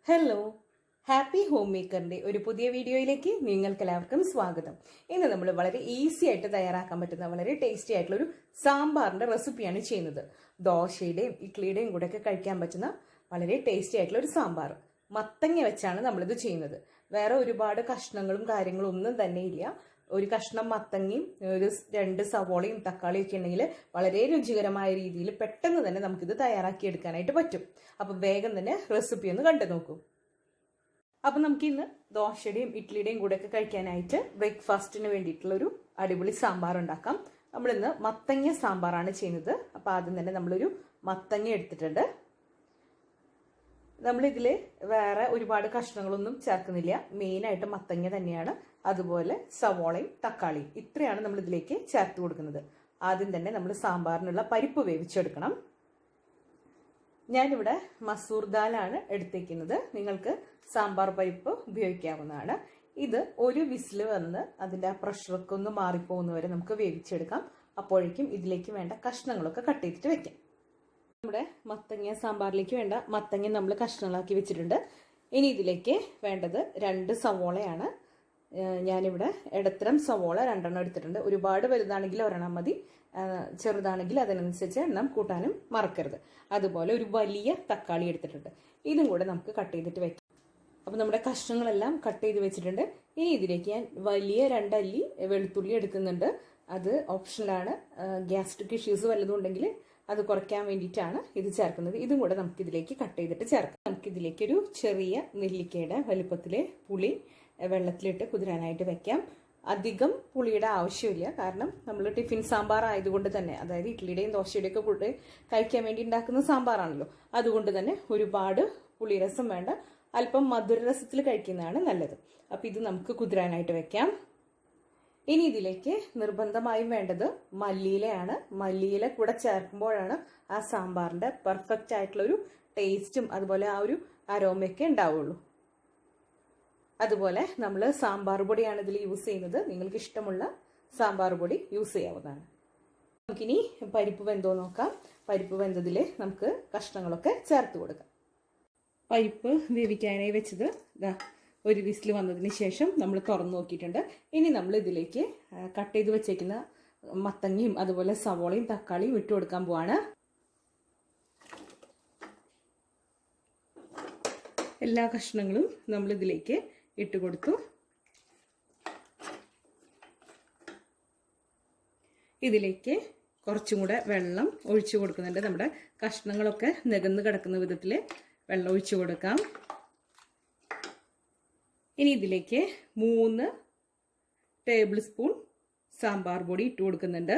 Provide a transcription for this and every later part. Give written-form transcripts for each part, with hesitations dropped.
Hello, happy home മേക്കറിന്റെ ഒരു പുതിയ വീഡിയോയിലേക്ക് നിങ്ങൾക്കെല്ലാവർക്കും സ്വാഗതം. ഇന്ന് നമ്മൾ വളരെ ഈസി ആയിട്ട് തയ്യാറാക്കാൻ പറ്റുന്ന വളരെ ടേസ്റ്റി ആയിട്ടുള്ള ഒരു സാമ്പാറിന്റെ റെസിപ്പിയാണ് ചെയ്യുന്നത്. ദോശയുടെയും ഇഡ്ഡലിയുടെയും കൂടെ ഒക്കെ കഴിക്കാൻ പറ്റുന്ന വളരെ ടേസ്റ്റി ആയിട്ടുള്ള ഒരു സാമ്പാർ. മത്തങ്ങ വെച്ചാണ് നമ്മളിത് ചെയ്യുന്നത്. വേറെ ഒരുപാട് കഷ്ണങ്ങളും കാര്യങ്ങളും ഒന്നും തന്നെ ഇല്ല. ഒരു കഷ്ണം മത്തങ്ങയും ഒരു 2 സവോളയും തക്കാളിയും ഒക്കെ ഉണ്ടെങ്കിൽ വളരെ രുചികരമായ രീതിയിൽ പെട്ടെന്ന് തന്നെ നമുക്കിത് തയ്യാറാക്കി എടുക്കാനായിട്ട് പറ്റും. അപ്പം വേഗം തന്നെ റെസിപ്പി ഒന്ന് കണ്ടു നോക്കൂ. അപ്പം നമുക്കിന്ന് ദോശയുടെയും ഇഡ്ഡലിയുടെയും കൂടെ ഒക്കെ കഴിക്കാനായിട്ട് ബ്രേക്ക്ഫാസ്റ്റിന് വേണ്ടിയിട്ടുള്ള ഒരു അടിപൊളി സാമ്പാർ ഉണ്ടാക്കാം. നമ്മളിന്ന് മത്തങ്ങ സാമ്പാറാണ് ചെയ്യുന്നത്. അപ്പം ആദ്യം തന്നെ നമ്മളൊരു മത്തങ്ങ എടുത്തിട്ടുണ്ട്. നമ്മളിതിൽ വേറെ ഒരുപാട് കഷ്ണങ്ങളൊന്നും ചേർക്കുന്നില്ല. മെയിനായിട്ട് മത്തങ്ങ തന്നെയാണ്. അതുപോലെ സവോളയും തക്കാളിയും ഇത്രയാണ് നമ്മൾ ഇതിലേക്ക് ചേർത്ത് കൊടുക്കുന്നത്. ആദ്യം തന്നെ നമ്മൾ സാമ്പാറിനുള്ള പരിപ്പ് വേവിച്ചെടുക്കണം. ഞാനിവിടെ മസൂർ ദാലാണ് എടുത്തേക്കുന്നത്. നിങ്ങൾക്ക് സാമ്പാർ പരിപ്പ് ഉപയോഗിക്കാവുന്നതാണ്. ഇത് ഒരു വിസിൽ വന്ന് അതിൻ്റെ ആ പ്രഷറൊക്കെ ഒന്ന് മാറിപ്പോകുന്നവരെ നമുക്ക് വേവിച്ചെടുക്കാം. അപ്പോഴേക്കും ഇതിലേക്ക് വേണ്ട കഷ്ണങ്ങളൊക്കെ കട്ട് ചെയ്തിട്ട് വെക്കാം. നമ്മുടെ മത്തങ്ങ സാമ്പാറിലേക്ക് വേണ്ട മത്തങ്ങ നമ്മൾ കഷ്ണങ്ങളാക്കി വെച്ചിട്ടുണ്ട്. ഇനി ഇതിലേക്ക് വേണ്ടത് 2 സവോളയാണ്. ഞാനിവിടെ ഇടത്തരം സവോള 2 എടുത്തിട്ടുണ്ട്. ഒരുപാട് വലുതാണെങ്കിൽ 1 മതി, ചെറുതാണെങ്കിൽ അതിനനുസരിച്ച് എണ്ണം കൂട്ടാനും മറക്കരുത്. അതുപോലെ ഒരു വലിയ തക്കാളി എടുത്തിട്ടുണ്ട്. ഇതും കൂടെ നമുക്ക് കട്ട് ചെയ്തിട്ട് വെക്കാം. അപ്പോൾ നമ്മുടെ കഷ്ണങ്ങളെല്ലാം കട്ട് ചെയ്ത് വെച്ചിട്ടുണ്ട്. ഇനി ഇതിലേക്ക് ഞാൻ വലിയ 2 അല്ലി വെളുത്തുള്ളി എടുക്കുന്നുണ്ട്. അത് ഓപ്ഷനിലാണ്. ഗ്യാസ്ട്രിക് ഇഷ്യൂസ് വല്ലതും ഉണ്ടെങ്കിൽ അത് കുറയ്ക്കാൻ വേണ്ടിയിട്ടാണ് ഇത് ചേർക്കുന്നത്. ഇതും കൂടെ നമുക്കിതിലേക്ക് കട്ട് ചെയ്തിട്ട് ചേർക്കാം. നമുക്കിതിലേക്കൊരു ചെറിയ നെല്ലിക്കയുടെ വലുപ്പത്തിലെ പുളി വെള്ളത്തിലിട്ട് കുതിരാനായിട്ട് വെക്കാം. അധികം പുളിയുടെ ആവശ്യമില്ല. കാരണം നമ്മൾ ടിഫിൻ സാമ്പാർ ആയതുകൊണ്ട് തന്നെ, അതായത് ഇഡ്ഡലിയുടെയും ദോശയുടെയും ഒക്കെ കൂടെ കഴിക്കാൻ വേണ്ടി ഉണ്ടാക്കുന്ന സാമ്പാറാണല്ലോ, അതുകൊണ്ട് തന്നെ ഒരുപാട് പുളിരസം വേണ്ട. അല്പം മധുരരസത്തിൽ കഴിക്കുന്നതാണ് നല്ലത്. അപ്പം ഇത് നമുക്ക് കുതിരാനായിട്ട് വെക്കാം. ഇനി ഇതിലേക്ക് നിർബന്ധമായും വേണ്ടത് മല്ലിയിലയാണ്. മല്ലിയില കൂടെ ചേർക്കുമ്പോഴാണ് ആ സാമ്പാറിന്റെ പെർഫെക്റ്റ് ആയിട്ടുള്ള ഒരു ടേസ്റ്റും അതുപോലെ ആ ഒരു അരോമയൊക്കെ ഉണ്ടാവുള്ളൂ. അതുപോലെ നമ്മൾ സാമ്പാർ പൊടിയാണ് ഇതിൽ യൂസ് ചെയ്യുന്നത്. നിങ്ങൾക്ക് ഇഷ്ടമുള്ള സാമ്പാർ പൊടി യൂസ് ചെയ്യാവുന്നതാണ്. നമുക്കിനി പരിപ്പ് വെന്തോ നോക്കാം. പരിപ്പ് വെന്തതിൽ നമുക്ക് കഷ്ണങ്ങളൊക്കെ ചേർത്ത് കൊടുക്കാം. പരിപ്പ് വേവിക്കാനായി വെച്ചത് ഒരു വിസിൽ വന്നതിന് ശേഷം നമ്മൾ തുറന്നു നോക്കിയിട്ടുണ്ട്. ഇനി നമ്മൾ ഇതിലേക്ക് കട്ട് ചെയ്ത് വെച്ചേക്കുന്ന മത്തങ്ങയും അതുപോലെ സവോളയും തക്കാളിയും ഇട്ട് കൊടുക്കാൻ പോവാണ്. എല്ലാ കഷ്ണങ്ങളും നമ്മൾ ഇതിലേക്ക് ഇട്ട് കൊടുത്തു. ഇതിലേക്ക് കുറച്ചും കൂടെ വെള്ളം ഒഴിച്ചു കൊടുക്കുന്നുണ്ട്. നമ്മുടെ കഷ്ണങ്ങളൊക്കെ നികന്ന് കിടക്കുന്ന വിധത്തിൽ വെള്ളം ഒഴിച്ചു കൊടുക്കാം. ഇനി ഇതിലേക്ക് 3 ടേബിൾ സ്പൂൺ സാമ്പാർ പൊടി ഇട്ട് കൊടുക്കുന്നുണ്ട്.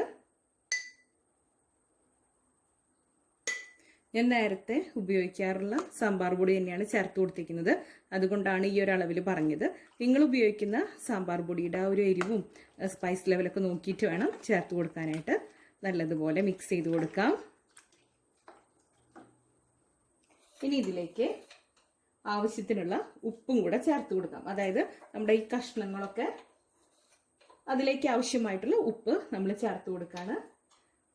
ഞാൻ നേരത്തെ ഉപയോഗിക്കാറുള്ള സാമ്പാർ പൊടി തന്നെയാണ് ചേർത്ത് കൊടുത്തിരിക്കുന്നത്. അതുകൊണ്ടാണ് ഈ ഒരു അളവിൽ പറഞ്ഞത്. നിങ്ങൾ ഉപയോഗിക്കുന്ന സാമ്പാർ പൊടിയുടെ ആ ഒരു എരിവും സ്പൈസ് ലെവലൊക്കെ നോക്കിയിട്ട് വേണം ചേർത്ത് കൊടുക്കാനായിട്ട്. നല്ലതുപോലെ മിക്സ് ചെയ്ത് കൊടുക്കാം. ഇനി ഇതിലേക്ക് ആവശ്യത്തിനുള്ള ഉപ്പും കൂടെ ചേർത്ത് കൊടുക്കാം. അതായത് നമ്മുടെ ഈ കഷ്ണങ്ങളൊക്കെ അതിലേക്ക് ആവശ്യമായിട്ടുള്ള ഉപ്പ് നമ്മൾ ചേർത്ത് കൊടുക്കുകയാണ്.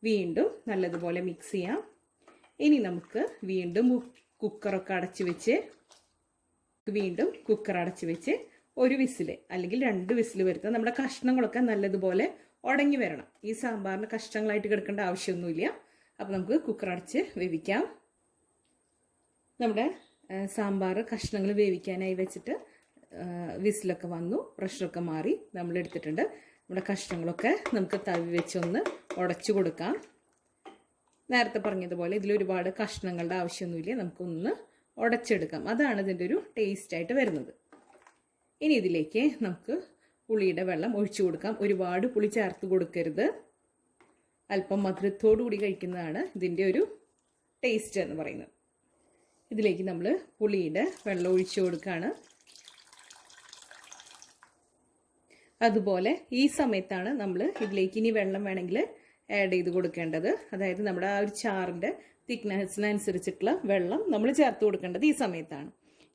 വീണ്ടും നല്ലതുപോലെ മിക്സ് ചെയ്യാം. ഇനി നമുക്ക് വീണ്ടും കുക്കർ അടച്ച് വെച്ച് ഒരു വിസിൽ അല്ലെങ്കിൽ 2 വിസിൽ വരുത്തുക. നമ്മുടെ കഷ്ണങ്ങളൊക്കെ നല്ലതുപോലെ ഉടങ്ങി വരണം. ഈ സാമ്പാറിന് കഷ്ണങ്ങളായിട്ട് കിടക്കേണ്ട ആവശ്യമൊന്നുമില്ല. അപ്പോൾ നമുക്ക് കുക്കർ അടച്ച് വേവിക്കാം. നമ്മുടെ സാമ്പാർ കഷ്ണങ്ങൾ വേവിക്കാനായി വെച്ചിട്ട് വിസിലൊക്കെ വന്നു, പ്രഷറൊക്കെ മാറി നമ്മൾ എടുത്തിട്ടുണ്ട്. നമ്മുടെ കഷ്ണങ്ങളൊക്കെ നമുക്ക് തവി വെച്ചൊന്ന് ഉടച്ചു കൊടുക്കാം. നേരത്തെ പറഞ്ഞതുപോലെ ഇതിൽ ഒരുപാട് കഷ്ണങ്ങളുടെ ആവശ്യമൊന്നുമില്ല. നമുക്കൊന്ന് ഉടച്ചെടുക്കാം. അതാണ് ഇതിൻ്റെ ഒരു ടേസ്റ്റായിട്ട് വരുന്നത്. ഇനി ഇതിലേക്ക് നമുക്ക് പുളിയുടെ വെള്ളം ഒഴിച്ചു കൊടുക്കാം. ഒരുപാട് പുളി ചേർത്ത് കൊടുക്കരുത്. അല്പം മധുരത്തോടു കൂടി കഴിക്കുന്നതാണ് ഇതിൻ്റെ ഒരു ടേസ്റ്റ് എന്ന് പറയുന്നത്. ഇതിലേക്ക് നമ്മൾ പുളിയുടെ വെള്ളം ഒഴിച്ചു കൊടുക്കുകയാണ്. അതുപോലെ ഈ സമയത്താണ് നമ്മൾ ഇതിലേക്ക് ഇനി വെള്ളം വേണമെങ്കിൽ ആഡ് ചെയ്ത് കൊടുക്കേണ്ടത്. അതായത് നമ്മുടെ ആ ഒരു ചാറിൻ്റെ തിക്നെസ്സിനനുസരിച്ചിട്ടുള്ള വെള്ളം നമ്മൾ ചേർത്ത് കൊടുക്കേണ്ടത് ഈ സമയത്താണ്.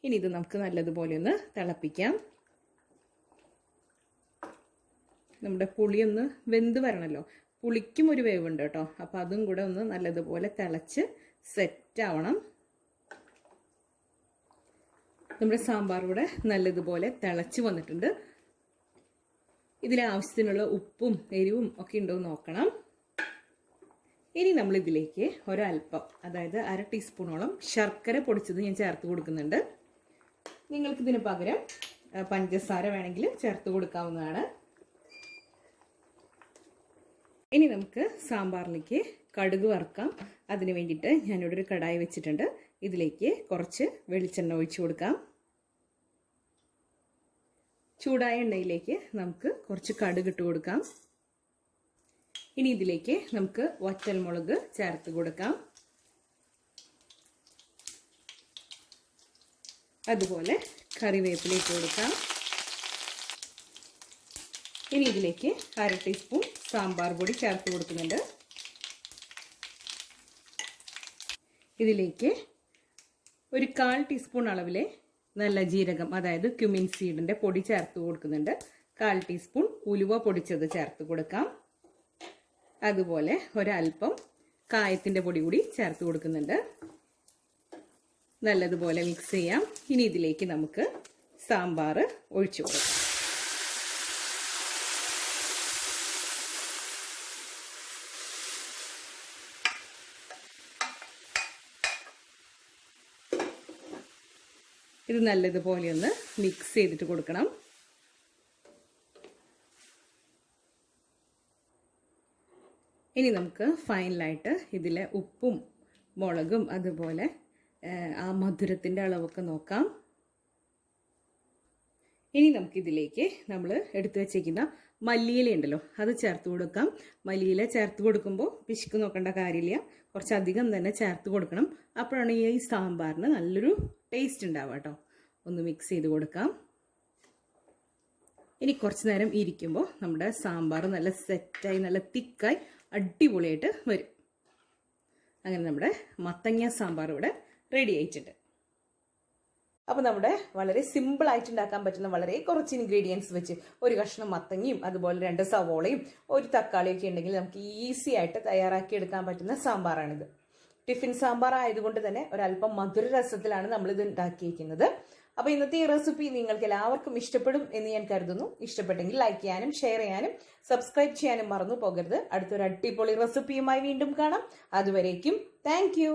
ഇനി ഇത് നമുക്ക് നല്ലതുപോലെ ഒന്ന് തിളപ്പിക്കാം. നമ്മുടെ പുളിയൊന്ന് വെന്ത് വരണമല്ലോ. പുളിക്കും ഒരു വേവുണ്ട് കേട്ടോ. അപ്പോൾ അതും കൂടെ ഒന്ന് നല്ലതുപോലെ തിളച്ച് സെറ്റ് ആവണം. നമ്മുടെ സാമ്പാർ ഇവിടെ നല്ലതുപോലെ തിളച്ച് വന്നിട്ടുണ്ട്. ഇതിൽ ആവശ്യത്തിനുള്ള ഉപ്പും എരിവും ഒക്കെ ഉണ്ടോ എന്ന് നോക്കണം. ഇനി നമ്മൾ ഇതിലേക്ക് ഒരൽപ്പം, അതായത് 1/2 ടീസ്പൂണോളം ശർക്കര പൊടിച്ചത് ഞാൻ ചേർത്ത് കൊടുക്കുന്നുണ്ട്. നിങ്ങൾക്കിതിന് പകരം പഞ്ചസാര വേണമെങ്കിൽ ചേർത്ത് കൊടുക്കാവുന്നതാണ്. ഇനി നമുക്ക് സാമ്പാറിലേക്ക് കടുക് വറുക്കാം. അതിന് വേണ്ടിയിട്ട് ഞാനിവിടെ ഒരു കടായി വെച്ചിട്ടുണ്ട്. ഇതിലേക്ക് കുറച്ച് വെളിച്ചെണ്ണ ഒഴിച്ചു കൊടുക്കാം. ചൂടായ എണ്ണയിലേക്ക് നമുക്ക് കുറച്ച് കടുക് ഇട്ട് കൊടുക്കാം. ഇനി ഇതിലേക്ക് നമുക്ക് വറ്റൽമുളക് ചേർത്ത് കൊടുക്കാം. അതുപോലെ കറിവേപ്പില ഇട്ട് കൊടുക്കാം. ഇനി ഇതിലേക്ക് 1/2 ടീസ്പൂൺ സാമ്പാർ പൊടി ചേർത്ത് കൊടുക്കുന്നുണ്ട്. ഇതിലേക്ക് ഒരു 1/4 ടീസ്പൂൺ അളവിലെ നല്ല ജീരകം, അതായത് ക്യുമിൻ സീഡിൻ്റെ പൊടി ചേർത്ത് കൊടുക്കുന്നുണ്ട്. 1/4 ടീസ്പൂൺ ഉലുവ പൊടിച്ചത് ചേർത്ത് കൊടുക്കാം. അതുപോലെ ഒരൽപ്പം കായത്തിൻ്റെ പൊടി കൂടി ചേർത്ത് കൊടുക്കുന്നുണ്ട്. നല്ലതുപോലെ മിക്സ് ചെയ്യാം. ഇനി ഇതിലേക്ക് നമുക്ക് സാമ്പാർ ഒഴിച്ചു കൊടുക്കാം. ഇത് നല്ലതുപോലെ ഒന്ന് മിക്സ് ചെയ്തിട്ട് കൊടുക്കണം. ഇനി നമുക്ക് ഫൈനലായിട്ട് ഇതിലെ ഉപ്പും മുളകും അതുപോലെ ആ മധുരത്തിൻ്റെ അളവൊക്കെ നോക്കാം. ഇനി നമുക്കിതിലേക്ക് നമ്മൾ എടുത്തു വച്ചേക്കുന്ന മല്ലിയില ഉണ്ടല്ലോ, അത് ചേർത്ത് കൊടുക്കാം. മല്ലിയില ചേർത്ത് കൊടുക്കുമ്പോൾ പിശുക്ക് നോക്കേണ്ട കാര്യമില്ല, കുറച്ചധികം തന്നെ ചേർത്ത് കൊടുക്കണം. അപ്പോഴാണ് ഈ സാമ്പാറിന് നല്ലൊരു ടേസ്റ്റ് ഉണ്ടാവുക കേട്ടോ. ഒന്ന് മിക്സ് ചെയ്ത് കൊടുക്കാം. ഇനി കുറച്ച് നേരം ഇരിക്കുമ്പോൾ നമ്മുടെ സാമ്പാർ നല്ല സെറ്റായി നല്ല തിക്കായി അടിപൊളിയായിട്ട് വരും. അങ്ങനെ നമ്മുടെ മത്തങ്ങ സാമ്പാർ ഇവിടെ റെഡി ആയിട്ടുണ്ട്. അപ്പോൾ നമ്മുടെ വളരെ സിമ്പിളായിട്ട് ഉണ്ടാക്കാൻ പറ്റുന്ന വളരെ കുറച്ച് ഇൻഗ്രീഡിയൻസ് വെച്ച് ഒരു കഷ്ണം മത്തങ്ങയും അതുപോലെ 2 സവോളയും ഒരു തക്കാളിയൊക്കെ ഉണ്ടെങ്കിൽ നമുക്ക് ഈസി ആയിട്ട് തയ്യാറാക്കി എടുക്കാൻ പറ്റുന്ന സാമ്പാറാണിത്. ടിഫിൻ സാമ്പാർ ആയതുകൊണ്ട് തന്നെ ഒരല്പം മധുര രസത്തിലാണ് നമ്മളിത് ഉണ്ടാക്കിയിരിക്കുന്നത്. അപ്പോൾ ഇന്നത്തെ ഈ റെസിപ്പി നിങ്ങൾക്ക് എല്ലാവർക്കും ഇഷ്ടപ്പെടും എന്ന് ഞാൻ കരുതുന്നു. ഇഷ്ടപ്പെട്ടെങ്കിൽ ലൈക്ക് ചെയ്യാനും ഷെയർ ചെയ്യാനും സബ്സ്ക്രൈബ് ചെയ്യാനും മറന്നു പോകരുത്. അടുത്തൊരു അടിപൊളി റെസിപ്പിയുമായി വീണ്ടും കാണാം. അതുവരേക്കും താങ്ക് യു.